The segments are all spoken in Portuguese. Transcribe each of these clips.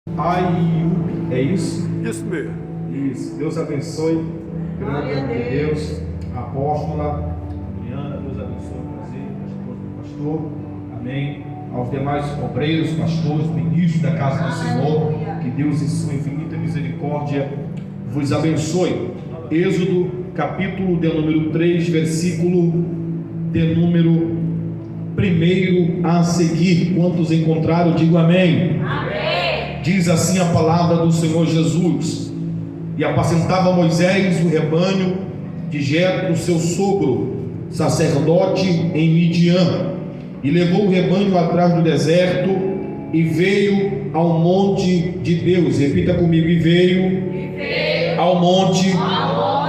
Ayub, é isso? Isso mesmo. Isso. Deus abençoe. Grande nome de Deus. Apóstola Adriana, Deus abençoe o prazer, pastor. Amém. Aos demais obreiros, pastores, ministros da casa do Senhor, que Deus em sua infinita misericórdia vos abençoe. Êxodo, capítulo de número 3, versículo de número 1 a seguir. Quantos encontraram, digo amém. Amém. Diz assim a palavra do Senhor Jesus: e apacentava Moisés o rebanho de Jetro, seu sogro, sacerdote em Midian, e levou o rebanho atrás do deserto e veio ao monte de Deus. Repita comigo: e veio ao monte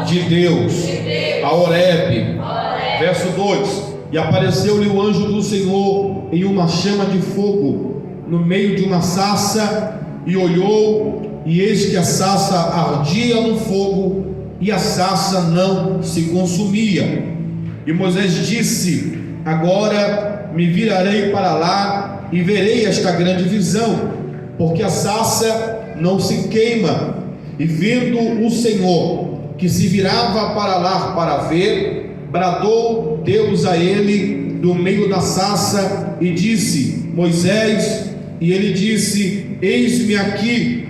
de Deus, a Horebe. Verso 2: e apareceu-lhe o anjo do Senhor em uma chama de fogo no meio de uma sarça, e olhou, e eis que a sarça ardia no fogo, e a sarça não se consumia. E Moisés disse: agora me virarei para lá e verei esta grande visão, porque a sarça não se queima. E vendo o Senhor que se virava para lá para ver, bradou Deus a ele do meio da sarça e disse: Moisés. E ele disse: eis-me aqui.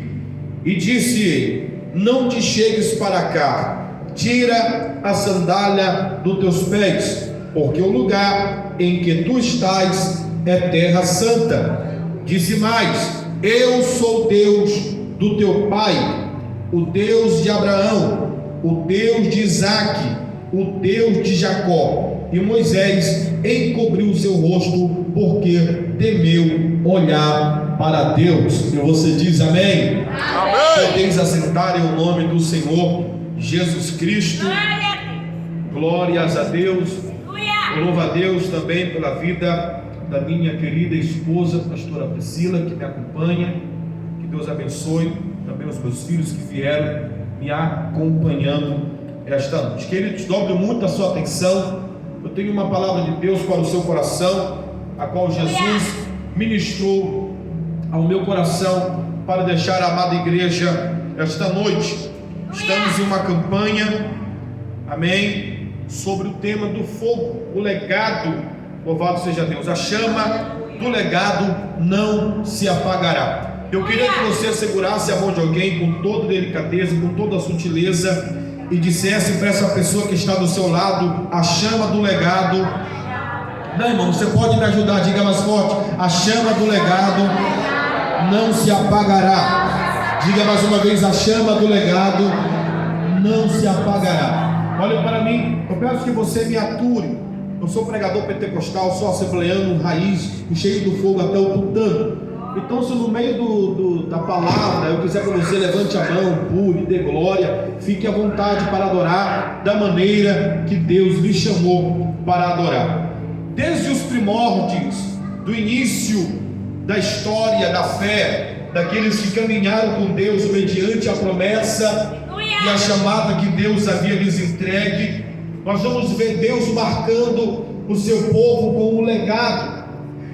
E disse ele: não te chegues para cá, tira a sandália dos teus pés, porque o lugar em que tu estás é terra santa. Disse mais: eu sou Deus do teu pai, o Deus de Abraão, o Deus de Isaque, o Deus de Jacó. E Moisés encobriu o seu rosto, porque temeu olhar para Deus. E você diz amém? Amém. Podeis assentar em o nome do Senhor Jesus Cristo. Glórias a Deus. Eu louvo a Deus também pela vida da minha querida esposa, pastora Priscila, que me acompanha. Que Deus abençoe também os meus filhos que vieram me acompanhando esta noite. Queridos, dobre muito a sua atenção. Eu tenho uma palavra de Deus para o seu coração, a qual Jesus ministrou ao meu coração para deixar a amada igreja esta noite. Estamos em uma campanha, amém, sobre o tema do fogo, o legado. Louvado seja Deus. A chama do legado não se apagará. Eu queria que você segurasse a mão de alguém com toda delicadeza, com toda a sutileza, e dissesse para essa pessoa que está do seu lado: a chama do legado. Não, irmão, você pode me ajudar? Diga mais forte: a chama do legado não se apagará. Diga mais uma vez: a chama do legado não se apagará. Olha para mim, eu peço que você me ature. Eu sou pregador pentecostal, sou assembleano raiz, cheio do fogo até o tutano. Então, se no meio da palavra eu quiser que você levante a mão, pule, dê glória, fique à vontade para adorar da maneira que Deus lhe chamou para adorar. Desde os primórdios do início da história da fé, daqueles que caminharam com Deus mediante a promessa e a chamada que Deus havia lhes entregue, nós vamos ver Deus marcando o seu povo com um legado.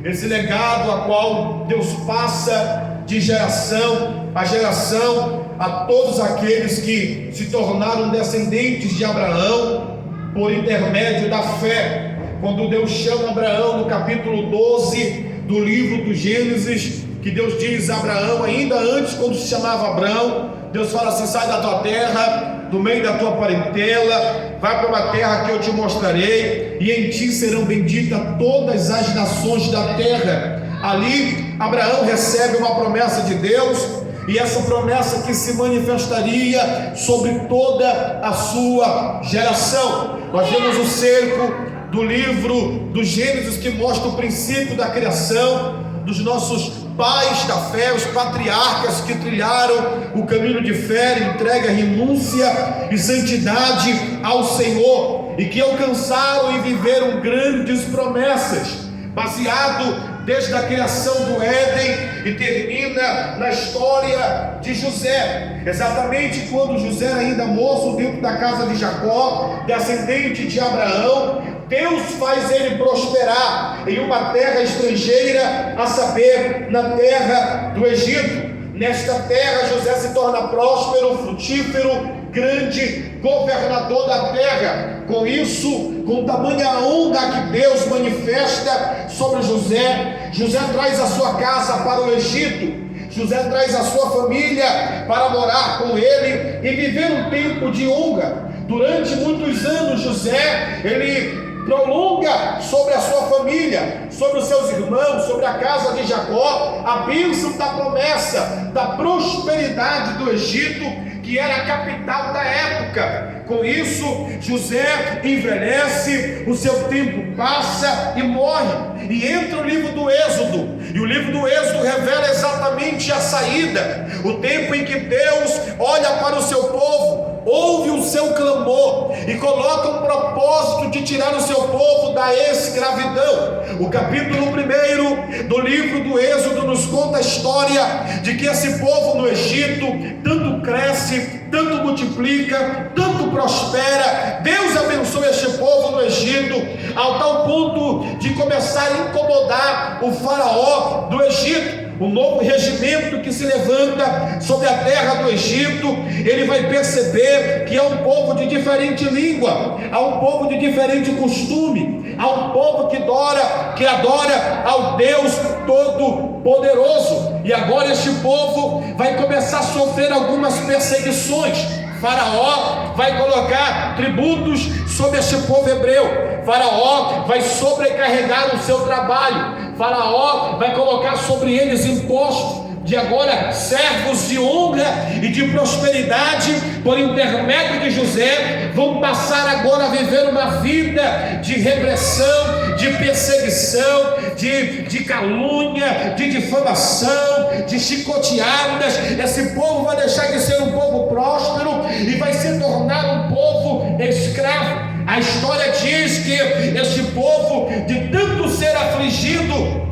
Esse legado a qual Deus passa de geração a geração a todos aqueles que se tornaram descendentes de Abraão por intermédio da fé. Quando Deus chama Abraão no capítulo 12 do livro do Gênesis, que Deus diz a Abraão, ainda antes, quando se chamava Abraão, Deus fala assim: sai da tua terra, do meio da tua parentela, vai para uma terra que eu te mostrarei, e em ti serão benditas todas as nações da terra. Ali Abraão recebe uma promessa de Deus, e essa promessa que se manifestaria sobre toda a sua geração. Nós vemos o cerco do livro do Gênesis, que mostra o princípio da criação dos nossos pais da fé, os patriarcas que trilharam o caminho de fé, entrega, renúncia e santidade ao Senhor, e que alcançaram e viveram grandes promessas, baseado desde a criação do Éden, e termina na história de José, exatamente quando José era ainda moço dentro da casa de Jacó, descendente de Abraão. Deus faz ele prosperar em uma terra estrangeira, a saber, na terra do Egito. Nesta terra, José se torna próspero, frutífero, grande, governador da terra. Com isso, com tamanha honra que Deus manifesta sobre José, José traz a sua casa para o Egito. José traz a sua família para morar com ele e viver um tempo de honra. Durante muitos anos, José, ele prolonga sobre a sua família, sobre os seus irmãos, sobre a casa de Jacó, a bênção da promessa, da prosperidade do Egito, que era a capital da época. Com isso, José envelhece, o seu tempo passa e morre. E entra o livro do Êxodo, e o livro do Êxodo revela exatamente a saída, o tempo em que Deus olha para o seu povo, ouve o seu clamor e coloca um propósito de tirar o seu povo da escravidão. O capítulo 1 do livro do Êxodo nos conta a história de que esse povo no Egito tanto cresce, tanto multiplica, tanto prospera. Deus abençoa este povo no Egito ao tal ponto de começar a incomodar o faraó do Egito. O novo regimento que se levanta sobre a terra do Egito, ele vai perceber que há um povo de diferente língua, há um povo de diferente costume, há um povo que adora ao Deus Todo-Poderoso. E agora este povo vai começar a sofrer algumas perseguições. Faraó vai colocar tributos sobre este povo hebreu. Faraó vai sobrecarregar o seu trabalho. Faraó vai colocar sobre eles impostos. De agora, servos de honra e de prosperidade, por intermédio de José, vão passar agora a viver uma vida de repressão, de perseguição, de calúnia, de difamação, de chicoteadas. Esse povo vai deixar de ser um povo próspero e vai se tornar um povo escravo. A história diz que este povo, de tanto ser afligido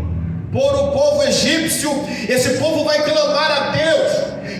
por o povo egípcio, esse povo vai clamar a Deus,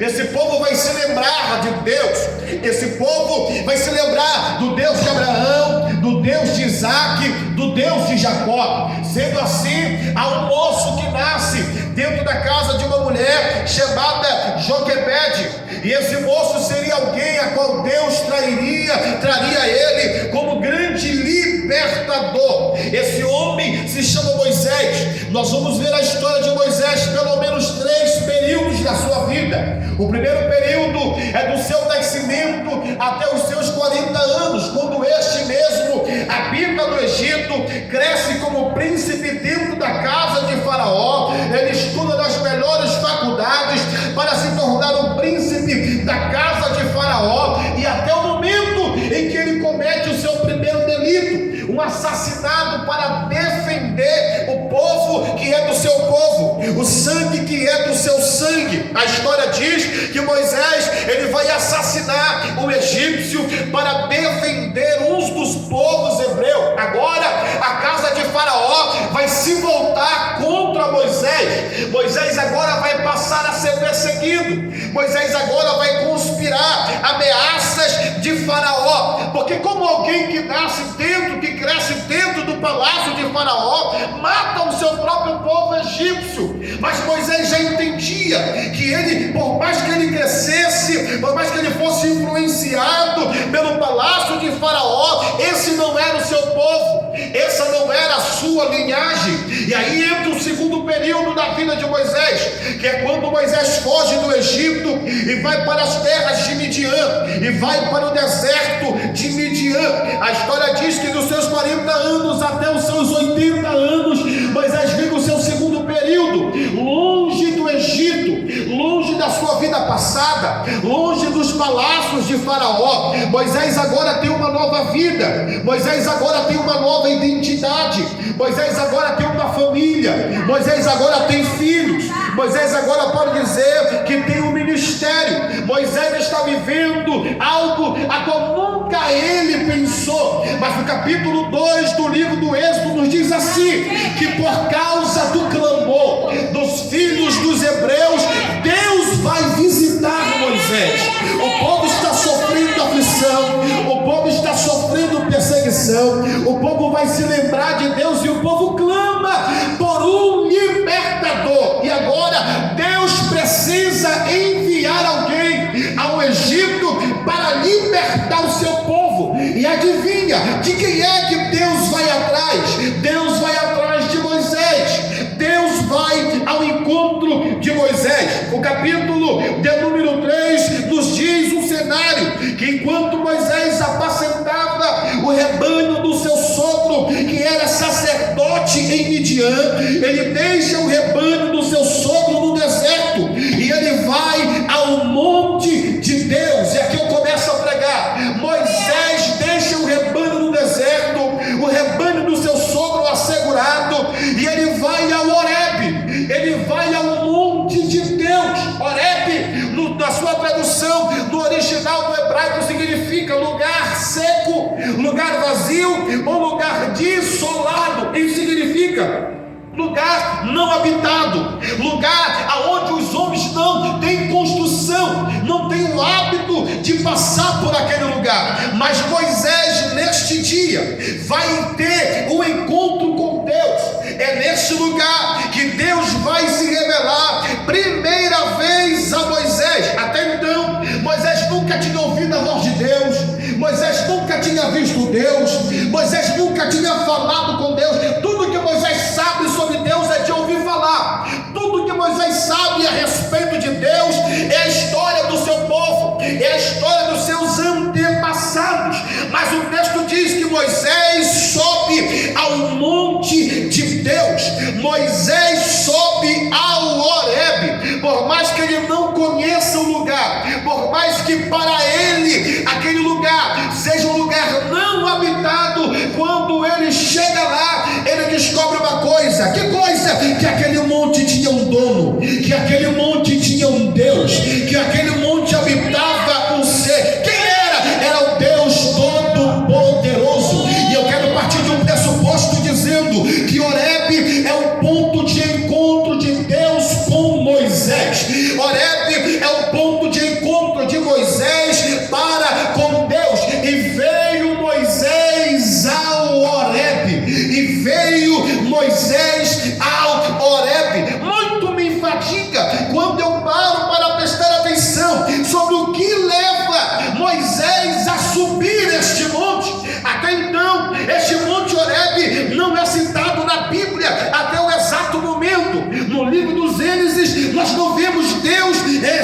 esse povo vai se lembrar de Deus, esse povo vai se lembrar do Deus de Abraão, do Deus de Isaac, do Deus de Jacó. Sendo assim, há um moço que nasce dentro da casa de uma mulher chamada Joquebede, e esse moço seria alguém a qual Deus traria ele como grande libertador. Esse homem se chama Moisés. Nós vamos ver a história de Moisés pelo menos 3 períodos da sua vida. O primeiro período é do seu nascimento até os seus 40 anos, quando este mesmo habita no Egito, cresce como príncipe dentro da casa de Faraó. Ele estuda nas melhores faculdades para se tornar um príncipe da casa de Faraó, e até o momento em que ele comete o seu primeiro delito, um assassinato para defender o povo que é do seu povo, o sangue que é do seu sangue. A história diz que Moisés, ele vai assassinar um egípcio para defender uns dos povos hebreus. Agora a casa de Faraó vai se voltar contra Moisés. Moisés agora vai passar a ser perseguido. Moisés agora vai conspirar ameaças de Faraó, porque como alguém que nasce dentro, que cresce dentro do palácio de Faraó, mata o seu próprio povo egípcio. Mas Moisés já entendia que ele, por mais que ele crescesse, por mais que ele fosse influenciado pelo palácio de Faraó, esse não era o seu povo, essa não era a sua linhagem. E aí entra o segundo período da vida de Moisés, que é quando Moisés foge do Egito e vai para as terras de Midian, e vai para o deserto de Midian. A história diz que dos seus 40 anos até os seus 80 anos, Moisés vive o seu segundo período, longe do Egito, longe da sua vida passada, longe dos palácios de Faraó. Moisés agora tem uma nova vida, Moisés agora tem uma nova identidade, Moisés agora tem uma família, Moisés agora tem filhos, Moisés agora pode dizer que tem um ministério. Moisés está vivendo algo a qual nunca ele pensou. Mas no capítulo 2 do livro do Êxodo nos diz assim, que por causa do clamor dos filhos dos hebreus, Deus vai visitar Moisés. O povo está sofrendo aflição, o povo está sofrendo perseguição, o povo vai se lembrar de Deus e o povo clama por um libertador. E agora Deus precisa enviar alguém ao Egito para libertar o seu povo. E adivinha, de quem é que Deus vai atrás? Deus vai atrás de Moisés. Deus vai ao encontro de Moisés. O capítulo de número 3 nos diz um cenário que enquanto Moisés apacentava o rebanho do seu sogro, que era sacerdote em Midian, ele deixa o rebanho do seu sogro no deserto e ele vai ao monte de Deus. E aqui eu começo a pregar. Moisés deixa o rebanho no deserto, o rebanho do seu sogro assegurado, e ele vai ao Horebe, ele vai ao monte de Deus. Horebe, na sua tradução, no original do hebraico, significa lugar seco, lugar vazio ou lugar desolado. Isso significa lugar não habitado, lugar aonde os homens não têm construção, não têm o hábito de passar por aquele lugar. Mas Moisés, neste dia, vai ter um encontro com Deus. É neste lugar que Deus vai se revelar primeira vez a Moisés. Até então, Moisés nunca tinha ouvido a voz de Deus, Moisés nunca tinha visto Deus, Moisés nunca tinha falado com Deus. Tudo que Moisés sabe sobre Deus é de ouvir falar. Tudo que Moisés sabe a respeito de Deus é a história do seu povo, é a história dos seus antepassados. Mas o texto diz que Moisés sobe ao monte de Deus. Moisés sobe ao Horebe. Por mais que ele não conheça o lugar, por mais que para ele aquele lugar seja um lugar não habitado, quando ele chega lá, ele descobre uma coisa. Que coisa? Que aquele monte tinha um dono, que aquele monte tinha um Deus, que aquele monte habitava um ser. Quem era? Era o Deus Todo-Poderoso. E eu quero partir de um pressuposto dizendo que Horebe é o ponto de encontro de Deus com Moisés. Horebe é o ponto de encontro de Moisés para com Deus. E veio Moisés ao Horebe, e veio Moisés ao Horebe. Muito me fatiga quando eu paro para prestar atenção sobre o que leva Moisés a subir este monte. Até então, este monte Horebe não é citado na Bíblia até o exato momento. No livro dos Gênesis, nós não vemos Deus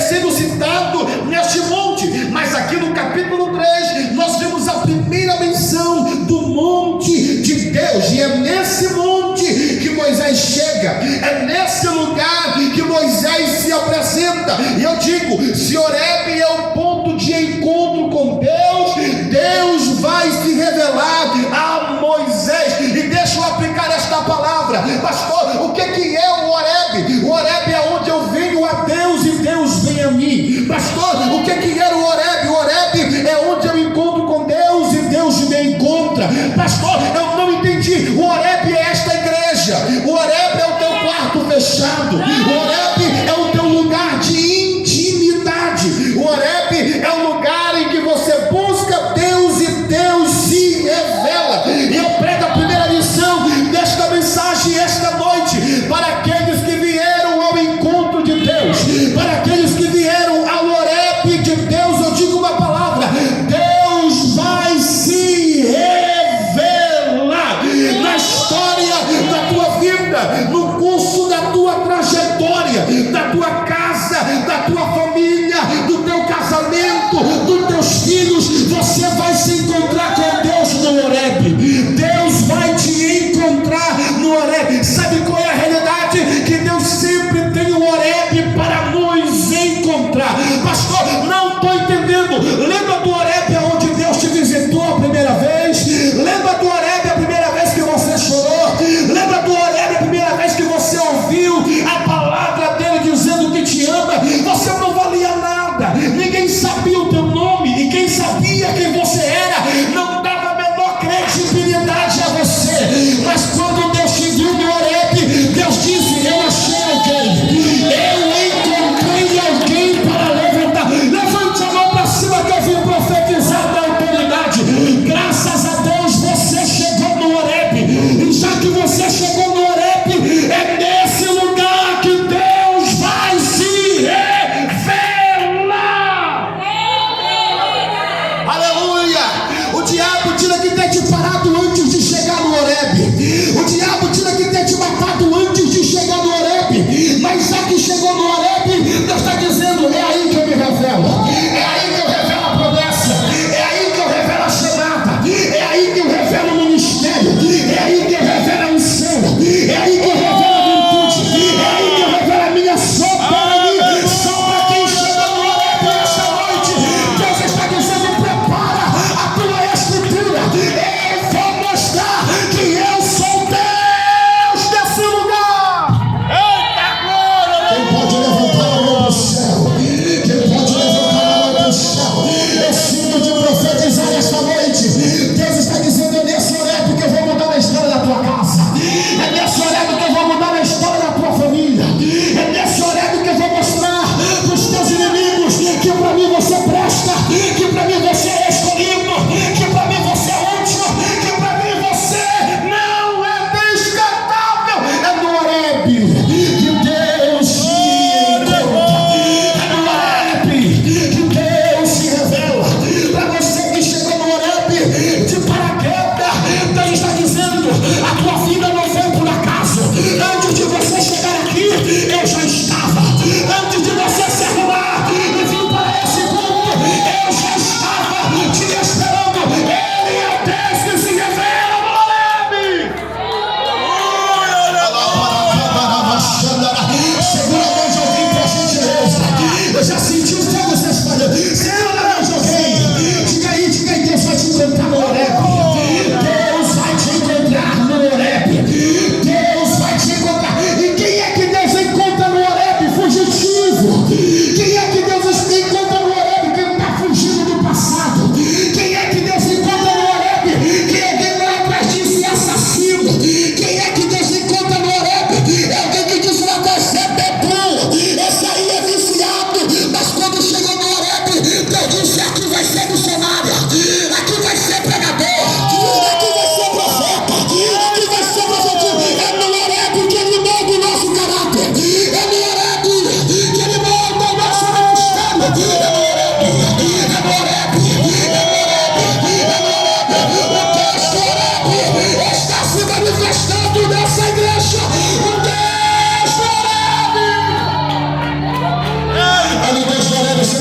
sendo citado neste monte, mas aqui no capítulo 3, nós vemos a primeira menção do monte de Deus. E é nesse monte que Moisés chega, é nesse lugar que Moisés se apresenta. E eu digo, se Horebe é o ponto de encontro com Deus, Deus vai se revelar a Moisés. E deixa eu aplicar esta palavra. Pastor, o que é o Horebe? O Horebe é onde eu venho a Deus e Deus vem a mim. Pastor, o que era o Horebe? O Horebe é onde eu encontro com Deus e Deus me encontra. Pastor, eu não entendi. O Horebe é esta igreja. O Horebe é o teu quarto fechado. O Horebe é o teu lugar de intimidade. O Horebe é o lugar em que você busca Deus e Deus se revela. E eu prego a primeira lição desta mensagem esta noite.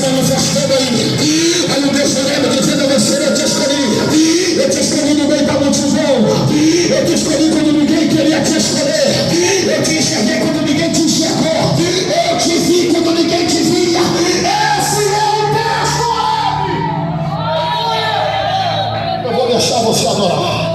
manifestando aí. Aí o Deus orando, dizendo: eu te escolhi. Eu te escolhi no meio da multidão. Eu te escolhi quando ninguém queria te escolher. Eu te enxerguei quando ninguém te enxergou. Eu te vi quando ninguém te via. Esse é o Deus. Eu vou deixar você adorar.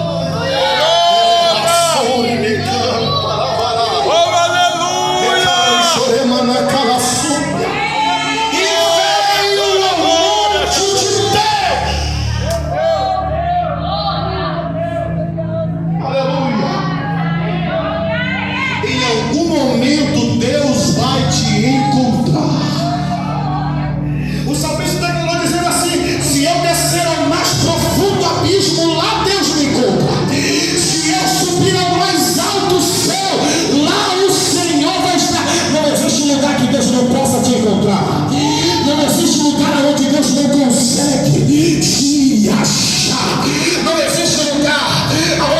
Não existe lugar onde Deus não consegue te achar. Não existe lugar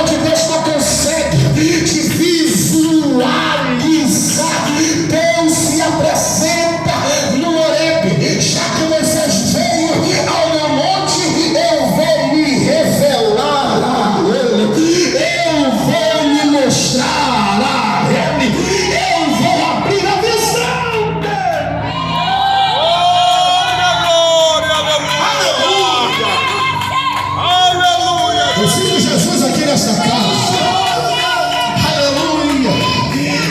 onde Deus não consegue te visualizar. Deus se apresenta no Horebe. Já que Moisés veio ao meu monte, eu vou me revelar a ele. Eu vou me mostrar a ele. Eu vou abrir a visão. Jesus aqui nessa casa. Aleluia.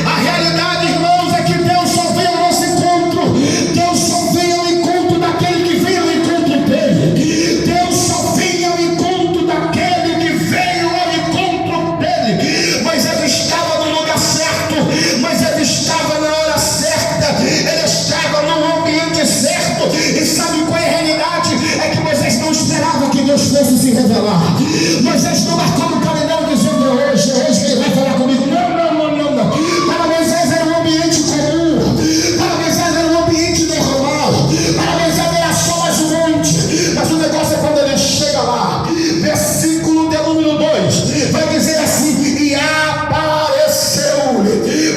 A realidade, irmãos, é que Deus só vem ao nosso encontro. Deus só vem ao encontro daquele que veio ao encontro dele. Deus só vem ao encontro daquele que veio ao encontro dele. Moisés estava no lugar certo. Moisés estava na hora certa. Ele estava no ambiente certo. E sabe qual é a realidade? É que Moisés não esperava que Deus fosse se revelar. Moisés não marcou no calendário dizendo: hoje ele vai falar comigo. Não. Para Moisés era um ambiente comum. Para Moisés era um ambiente normal. Para Moisés era só mais um monte. Mas o negócio é quando ele chega lá. Versículo de número 2 vai dizer assim: e apareceu-lhe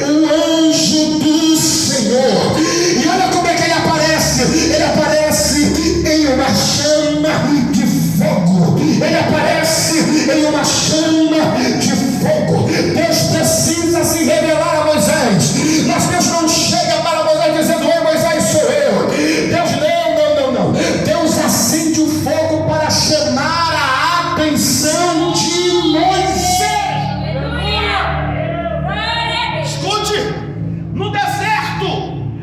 o anjo do Senhor. E olha como é que ele aparece. Ele aparece em uma chama de fogo. Ele aparece em uma chama de fogo. Deus precisa se revelar a Moisés. Mas Deus não chega para Moisés dizendo: oi Moisés, sou eu. Deus não. Deus acende o fogo para chamar a atenção de Moisés. Escute, no deserto,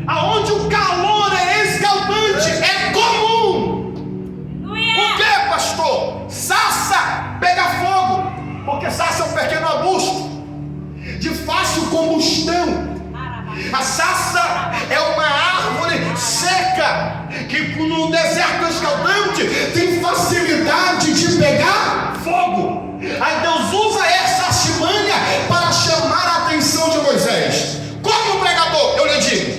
aonde o calor é escaldante, é comum. O que, pastor? Sarça pega fogo, porque sarça é um pequeno arbusto de fácil combustão. A sarça é uma árvore seca que no deserto escaldante tem facilidade de pegar fogo. Aí Deus usa essa artimanha para chamar a atenção de Moisés. Como pregador, eu lhe digo,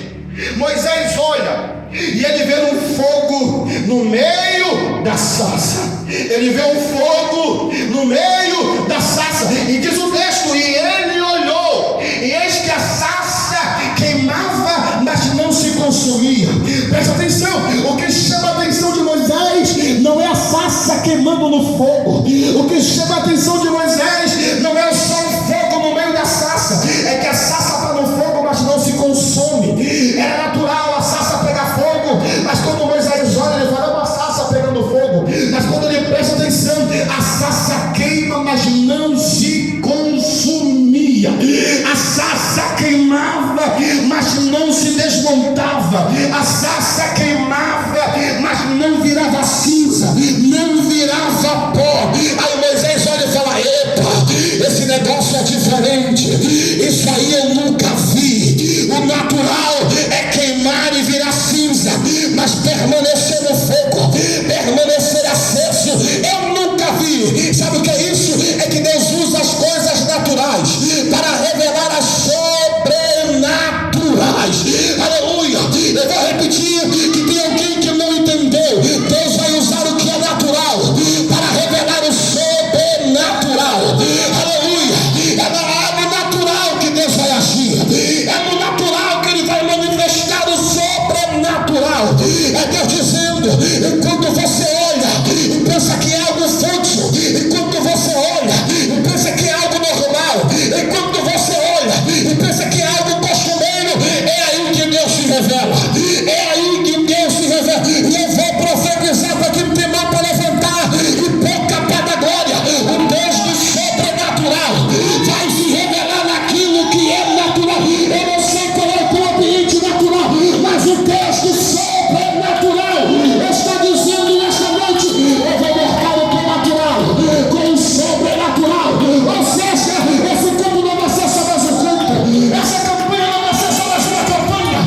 Moisés olha e ele vê um fogo no meio da sarça. Ele vê um fogo no meio da sarça. E diz o texto: e ele olhou, e eis que a sarça queimava, mas não se consumia. Presta atenção, o que chama a atenção de Moisés não é a sarça queimando no fogo. O que chama a atenção de Moisés não é só o fogo no meio da sarça. É que a sarça está no fogo, mas não se consome. Era natural a sarça pegar fogo, mas quando Moisés olha, ele fala: é uma sarça pegando fogo. Mas quando ele presta atenção, a sarça queima, mas não se consumia. A sarça queimava, mas não se desmontava. A sarça queimava, mas não virava cinza, não virava pó. Aí Moisés olha e fala: epa, esse negócio é diferente. Isso aí eu nunca vi. O natural é queimar e virar cinza, mas permanecer no fogo, permanecer aceso, eu nunca vi. Sabe o que é isso? É que Deus usa as coisas naturais para revelar as sobrenaturais. Aleluia. Eu vou repetir, que tem alguém que não entendeu. Deus vai usar o que é natural para revelar o sobrenatural. Aleluia. É no natural que Deus vai agir. É no natural que Ele vai manifestar o sobrenatural. É Deus dizendo: queimando, enquanto você olha e pensa que é algo fútil, enquanto você olha e pensa que é algo normal, enquanto você olha e pensa que é algo costumeiro, é aí que Deus se revela. É aí que Deus se revela. E eu vou profetizar para quem tem mão para levantar e boca para dar glória. O Deus do sobrenatural vai se revelar naquilo que é natural. Eu não sei qual é o teu ambiente natural, mas o Deus do sobrenatural está dizendo nesta noite: eu vou marcar o teu natural com o sobrenatural. Ou seja, esse culto não vai ser só mais um culto, essa campanha não vai ser só mais uma campanha,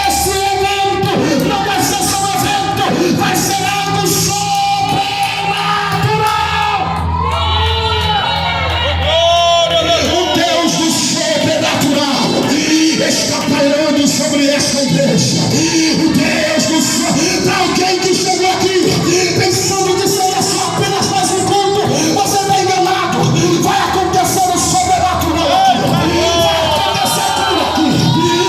esse evento não vai ser só um evento, vai ser algo sobrenatural. O Deus do sobrenatural está pairando sobre esta igreja. O Deus do sobrenatural. Para alguém que chegou aqui pensando que seria só apenas mais um culto, você está enganado. Vai acontecer o sobrenatural aqui. Vai acontecer tudo aqui.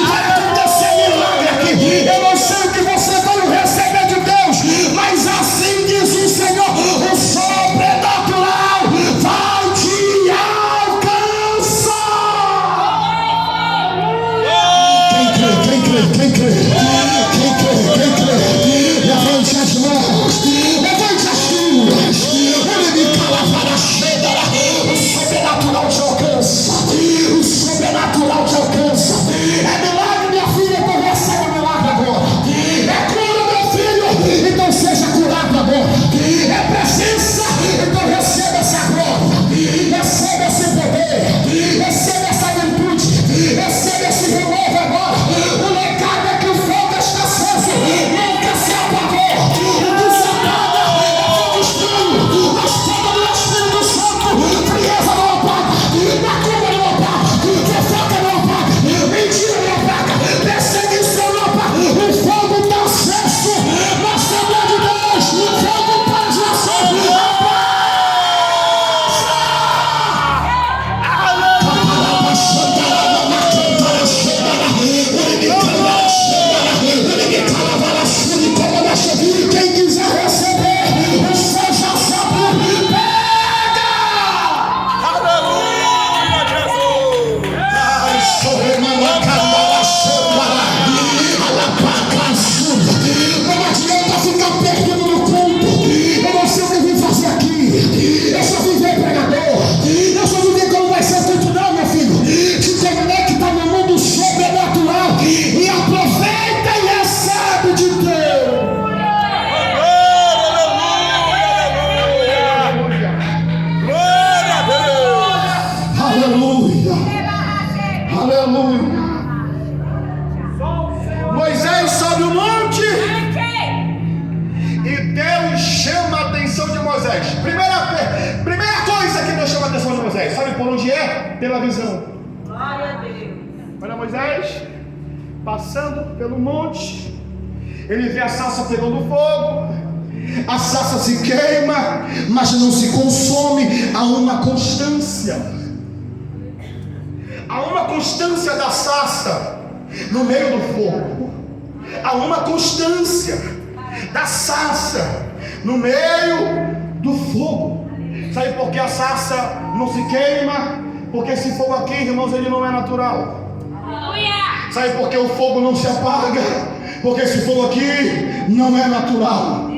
Vai acontecer milagre aqui. Eu não sei o que você vai receber de Deus, mas assim diz o Senhor: o sobrenatural vai te alcançar. Quem crê? Quem crê? Quem crê? Quem crê? Quem crê? Levante as mãos, levante as tuas. Ele me calavará. O sobrenatural te alcança. O sobrenatural te alcança. É milagre, minha filha, então recebe o milagre agora. É cura, meu filho, então seja curado agora. É presença, então receba essa glória. Receba esse poder. Receba essa virtude. Receba esse renovo agora. O legado é que o fogo está aceso, nunca se apagou. O que se apaga é fogo estranho, mas fogo do Espírito Santo, frieza não apaga, macumba não apaga, fofoca não apaga, mentira não apaga, perseguição não apaga. O fogo está aceso na Assembleia de Deus, o fogo para as nações. Quem quiser receber, o céu já sabe. Pega! Aleluia, Jesus! Não adianta ficar perdido no culto. Eu não sei o que eu vim fazer aqui. Eu só vim ver pregador. Eu só vim ver como vai ser o culto, não, meu filho. Se conecta no mundo sobrenatural e aproveita e recebe de Deus. Glória a Deus! Aleluia. Aleluia. Moisés sobe o monte e Deus chama a atenção de Moisés. Primeira coisa que Deus chama a atenção de Moisés, sabe por onde é? Pela visão. Glória a Deus. Olha Moisés passando pelo monte, ele vê a sarça pegando fogo, a sarça se queima, mas não se consome. Há uma constância, há uma constância da sarça no meio do fogo, há uma constância da sarça no meio do fogo. Sabe por que a sarça não se queima? Porque esse fogo aqui, irmãos, ele não é natural. Sabe por que o fogo não se apaga? Porque esse fogo aqui não é natural.